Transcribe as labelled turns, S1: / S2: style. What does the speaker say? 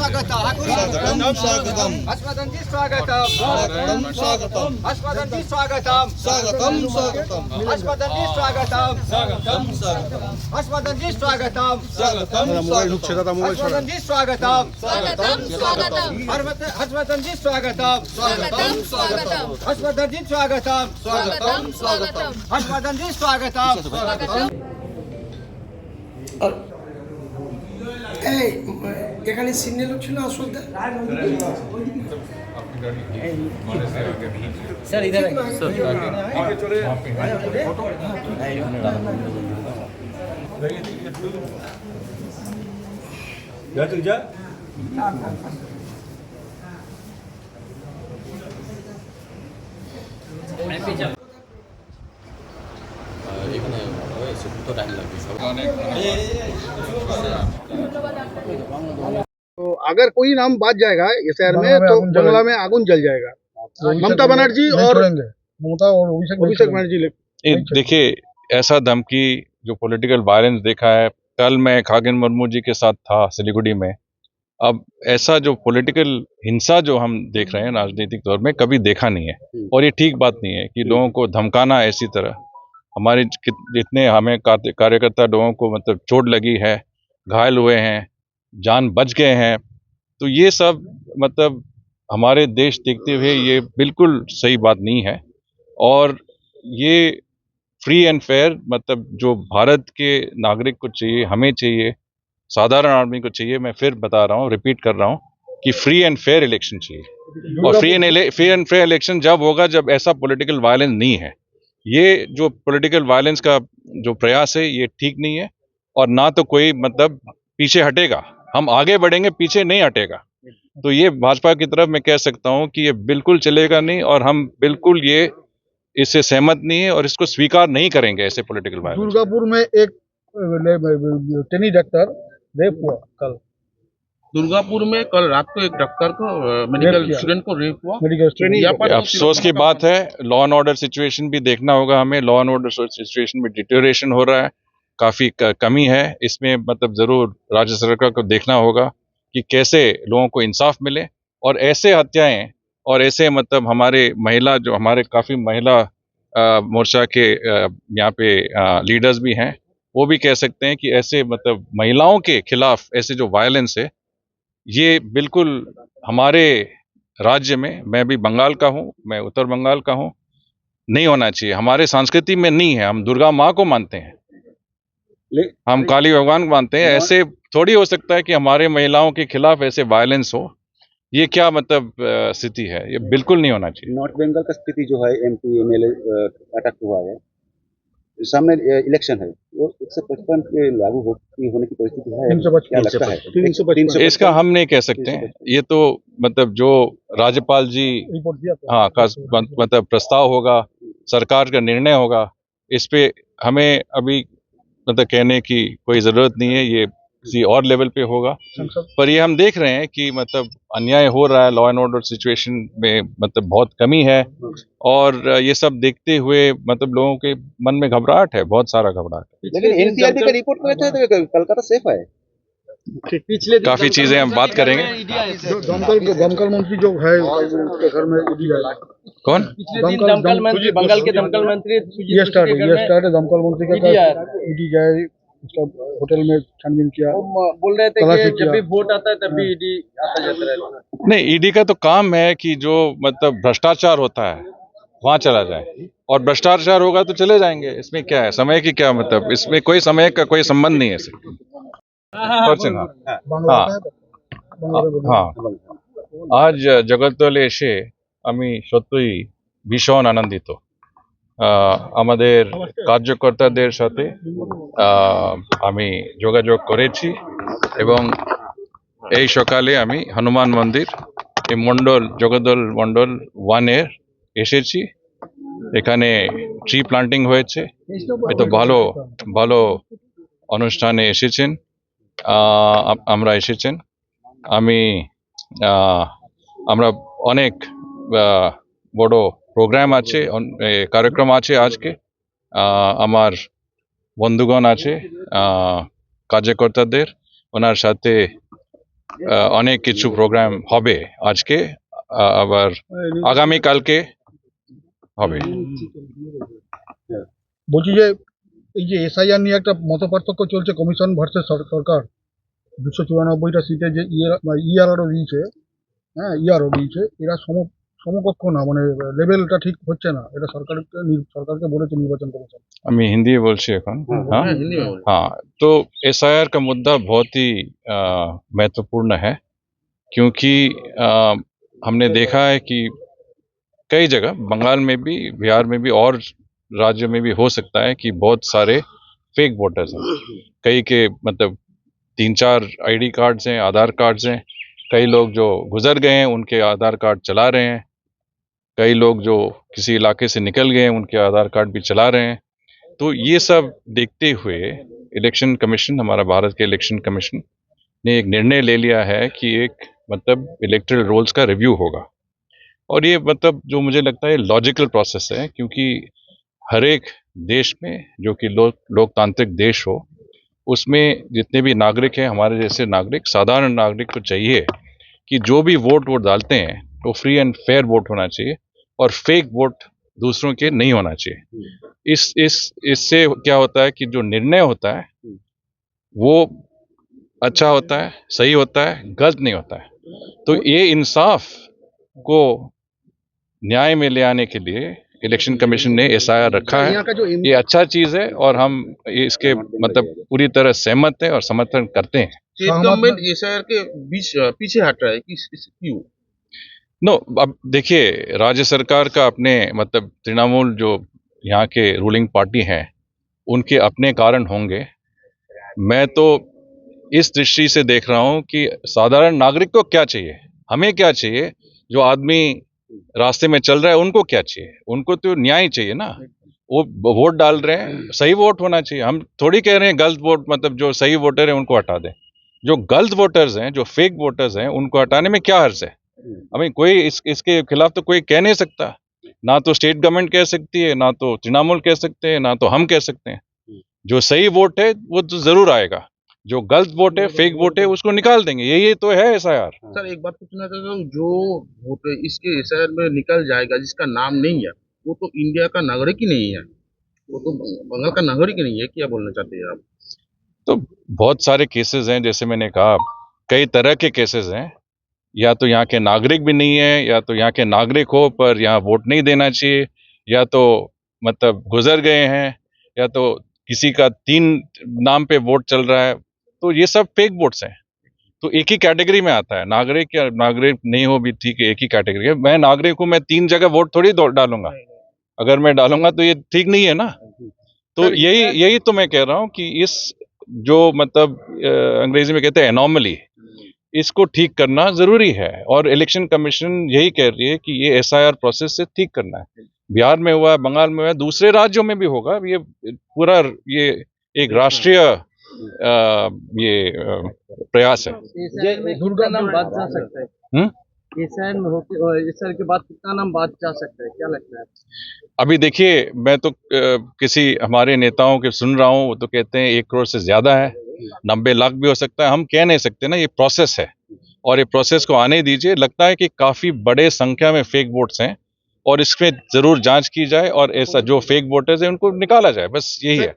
S1: स्वागतम स्वागतम हर्षवर्धन जी स्वागतम स्वागतम हर्षवर्धन जी स्वागतम स्वागतम स्वागतम हर्षवर्धन जी स्वागतम स्वागतम स्वागतम हर्षवर्धन जी स्वागतम स्वागतम हर्षवर्धन जी स्वागतम स्वागतम स्वागतम हर्षवर्धन जी स्वागतम स्वागतम स्वागतम हर्षवर्धन जी स्वागतम स्वागतम स्वागतम हर्षवर्धन जी स्वागतम स्वागतम।
S2: এখানে সিগন্যাল ছিল আসলে
S3: सर इधर
S4: এখানে তো টাইম লাগবে
S5: तो अगर कोई नाम बात जाएगा इस शहर में तो बंगला में आगुन जल जाएगा। ममता बनर्जी और ममता और अभिषेक बनर्जी।
S6: देखिए, ऐसा धमकी जो पॉलिटिकल वायलेंस देखा है, कल मैं खागिन मुर्मू जी के साथ था सिलीगुड़ी में। अब ऐसा जो पॉलिटिकल हिंसा जो हम देख रहे हैं राजनीतिक तौर में कभी देखा नहीं है और ये ठीक बात नहीं है कि लोगों को धमकाना ऐसी तरह। हमारे जितने हमें कार्यकर्ता लोगों को मतलब चोट लगी है, घायल हुए हैं, जान बच गए हैं, तो ये सब मतलब हमारे देश देखते हुए ये बिल्कुल सही बात नहीं है। और ये फ्री एंड फेयर मतलब जो भारत के नागरिक को चाहिए, हमें चाहिए, साधारण आदमी को चाहिए, मैं फिर बता रहा हूँ, रिपीट कर रहा हूँ कि फ्री एंड फेयर इलेक्शन चाहिए। और फ्री एंड फेयर इलेक्शन जब होगा जब ऐसा पॉलिटिकल वायलेंस नहीं है। ये जो पॉलिटिकल वायलेंस का जो प्रयास है ये ठीक नहीं है और ना तो कोई मतलब पीछे हटेगा। हम आगे बढ़ेंगे, पीछे नहीं हटेगा। तो ये भाजपा की तरफ मैं कह सकता हूँ कि ये बिल्कुल चलेगा नहीं और हम बिल्कुल ये इससे सहमत नहीं है और इसको स्वीकार नहीं करेंगे ऐसे पॉलिटिकल वायलेंस।
S5: दुर्गापुर में एक टेनी डॉक्टर रेप हुआ कल।
S3: दुर्गापुर में कल रात को एक डॉक्टर को मेडिकल स्टूडेंट को रेप हुआ। मेडिकल स्टूडेंट
S6: अफसोस की बात है। लॉ एंड ऑर्डर सिचुएशन भी देखना होगा हमें। लॉ एंड ऑर्डर सिचुएशन में डिटेरियोरेशन हो रहा है, काफी कमी है इसमें। मतलब जरूर राज्य सरकार को देखना होगा कि कैसे लोगों को इंसाफ मिले और ऐसे हत्याएं और ऐसे मतलब हमारे महिला जो हमारे काफी महिला मोर्चा के यहाँ पे लीडर्स भी हैं, वो भी कह सकते हैं कि ऐसे मतलब महिलाओं के खिलाफ ऐसे जो वायलेंस है ये बिल्कुल हमारे राज्य में, मैं भी बंगाल का हूँ, मैं उत्तर बंगाल का हूँ, नहीं होना चाहिए। हमारे संस्कृति में नहीं है। हम दुर्गा माँ को मानते हैं, हम काली भगवान को मानते हैं। ऐसे थोड़ी हो सकता है कि हमारे महिलाओं के खिलाफ ऐसे वायलेंस हो। ये क्या मतलब स्थिति है? ये बिल्कुल नहीं होना चाहिए।
S7: नॉर्थ बंगाल का स्थिति जो है MP MLA अटैक हुआ है, सामने इलेक्शन है, वो 155 के लागू होने की परिस्थिति है। क्या लगता है?
S6: इसका हम नहीं कह सकते हैं। ये तो मतलब जो राज्यपाल जी हाँ का मतलब प्रस्ताव होगा, सरकार का निर्णय होगा, इस पे हमें अभी मतलब कहने की कोई जरूरत नहीं है। ये किसी और लेवल पे होगा। पर ये हम देख रहे हैं कि मतलब अन्याय हो रहा है, लॉ एंड ऑर्डर सिचुएशन में मतलब बहुत कमी है और ये सब देखते हुए मतलब लोगों के मन में घबराहट है, बहुत सारा घबराहट है।
S7: लेकिन NCRB का रिपोर्ट कहता है तो कलकत्ता सेफ है।
S6: पिछले काफी चीजें हम बात करेंगे।
S5: दमकल मंत्री जो है उसके घर में ईडी आया।
S6: कौन?
S3: दमकल मंत्री, बंगाल के दमकल मंत्री
S5: ये स्टार्ट है दमकल मंत्री का ईडी गया, उसका होटल में छानबीन किया।
S3: बोल रहे थे कि जब भी वोट आता है तब भी ईडी आता जाता रहता है।
S6: नहीं, ईडी का तो काम है कि जो मतलब भ्रष्टाचार होता है वहां चला जाए और भ्रष्टाचार होगा तो चले जाएंगे। इसमें क्या है? समय की क्या मतलब? इसमें कोई समय का कोई संबंध नहीं है। আজ জগদ্দলে এসে আমি সত্যই ভীষণ আনন্দিত। আমাদের কার্যকর্তাদের সাথে আমি যোগাযোগ করেছি এবং এই সকালে আমি হনুমান মন্দির এই মণ্ডল জগদ্দল মণ্ডল 1 এর এসেছি। এখানে ট্রি প্লান্টিং হয়েছে। এতো ভালো ভালো অনুষ্ঠানে এসেছেন, আমরা এসেছেন। আমরা অনেক বড় প্রোগ্রাম আছে, কার্যক্রম আছে আজকে। আমার বন্ধুগণ আছে কার্যকর্তাদের, ওনার সাথে অনেক কিছু প্রোগ্রাম হবে আজকে, আবার আগামী কালকে হবে।
S5: বলছি যে এই যে এসআইআর নিয়ে একটা মতপার্থক্য চলছে, কমিশন ভার্সেস সরকার, 294টা সিটে যে ইআরও দিয়েছে, হ্যাঁ ইআরও দিয়েছে, এরা সমকক্ষ না, মানে লেভেলটা ঠিক হচ্ছে না, এটা সরকারকে বলেছে নির্বাচন কমিশন।
S6: আমি হিंदी बोलছি এখন। हाँ हाँ, तो एसआईआर का मुद्दा बहुत ही महत्वपूर्ण है, क्योंकि हमने देखा है कि कई जगह बंगाल में भी, बिहार में भी और राज्यों में भी हो सकता है कि बहुत सारे फेक वोटर्स हैं। कई के मतलब 3-4 आईडी कार्ड्स हैं, आधार कार्ड्स हैं। कई लोग जो गुजर गए हैं उनके आधार कार्ड चला रहे हैं, कई लोग जो किसी इलाके से निकल गए हैं उनके आधार कार्ड भी चला रहे हैं। तो ये सब देखते हुए इलेक्शन कमीशन, हमारा भारत के इलेक्शन कमीशन ने एक निर्णय ले लिया है कि एक मतलब इलेक्टरल रोल्स का रिव्यू होगा। और ये मतलब जो मुझे लगता है लॉजिकल प्रोसेस है, क्योंकि हर एक देश में जो कि लोकतांत्रिक देश हो, उसमें जितने भी नागरिक हैं, हमारे जैसे नागरिक, साधारण नागरिक को चाहिए कि जो भी वोट डालते हैं वो फ्री एंड फेयर वोट होना चाहिए और फेक वोट दूसरों के नहीं होना चाहिए। इससे क्या होता है कि जो निर्णय होता है वो अच्छा होता है, सही होता है, गलत नहीं होता है। तो ये इंसाफ को न्याय में ले आने के लिए इलेक्शन कमीशन ने एसआईआर रखा है।
S5: यहाँ का जो
S6: ये अच्छा चीज है और हम इसके मतलब पूरी तरह सहमत हैं और समर्थन करते हैं।
S3: स्टेट गवर्नमेंट एसआईआर के बीच पीछे हट रहा है, क्यों?
S6: नो, अब देखिए, राज्य सरकार का अपने मतलब तृणमूल जो यहाँ के रूलिंग पार्टी हैं उनके अपने कारण होंगे। मैं तो इस दृष्टि से देख रहा हूँ कि साधारण नागरिक को क्या चाहिए, हमें क्या चाहिए, जो आदमी रास्ते में चल रहा है उनको क्या चाहिए, उनको तो न्याय चाहिए ना। वो वोट डाल रहे हैं, सही वोट होना चाहिए। हम थोड़ी कह रहे हैं गलत वोट, मतलब जो सही वोटर है उनको हटा दें। जो गलत वोटर्स हैं, जो फेक वोटर्स हैं, उनको हटाने में क्या हर्ज है? हमें कोई इसके खिलाफ तो कोई कह नहीं सकता, ना तो स्टेट गवर्नमेंट कह सकती है, ना तो तृणमूल कह सकते हैं, ना तो हम कह सकते हैं। जो सही वोट है वो तो जरूर आएगा, जो गलत वोट है, फेक वोट है, उसको निकाल देंगे। यही तो है एसआईआर।
S3: सर एक बात पूछना चाहता हूँ, जो वोट इसके एसआईआर में निकल जाएगा जिसका नाम नहीं है, वो तो इंडिया का नागरिक ही नहीं है, वो तो बंगाल का नागरिक ही नहीं है। क्या बोलना चाहते हैं आप?
S6: तो बहुत सारे केसेस हैं, जैसे मैंने कहा कई तरह के केसेस हैं। या तो यहाँ के नागरिक भी नहीं है, या तो यहाँ के नागरिक हो पर यहाँ वोट नहीं देना चाहिए, या तो मतलब गुजर गए हैं, या तो किसी का 3 नाम पे वोट चल रहा है। तो ये सब फेक वोट्स हैं। तो एक ही कैटेगरी में आता है, नागरिक या नागरिक नहीं हो भी ठीक है, एक ही कैटेगरी है। मैं नागरिक हूँ, मैं 3 जगह वोट थोड़ी डालूंगा। अगर मैं डालूंगा तो ये ठीक नहीं है ना। तो यही तो मैं कह रहा हूँ कि इस जो मतलब अंग्रेजी में कहते हैं एनॉमली, इसको ठीक करना जरूरी है। और इलेक्शन कमीशन यही कह रही है कि ये एसआईआर प्रोसेस से ठीक करना है। बिहार में हुआ है, बंगाल में हुआ है, दूसरे राज्यों में भी होगा। ये पूरा ये एक राष्ट्रीय प्रयास है।
S1: दुर्गा नाम बात जा सकता है एसआईआर के बाद कितना नाम बात जा सकता है, क्या लगता है?
S6: अभी देखिए, मैं तो किसी हमारे नेताओं के सुन रहा हूँ, वो तो कहते हैं 1 करोड़ से ज्यादा है, 90 लाख भी हो सकता है। हम कह नहीं सकते ना, ये प्रोसेस है और ये प्रोसेस को आने दीजिए। लगता है कि काफी बड़े संख्या में फेक वोट्स हैं और इसमें जरूर जांच की जाए और ऐसा जो फेक वोटर्स हैं उनको निकाला जाए, बस यही है।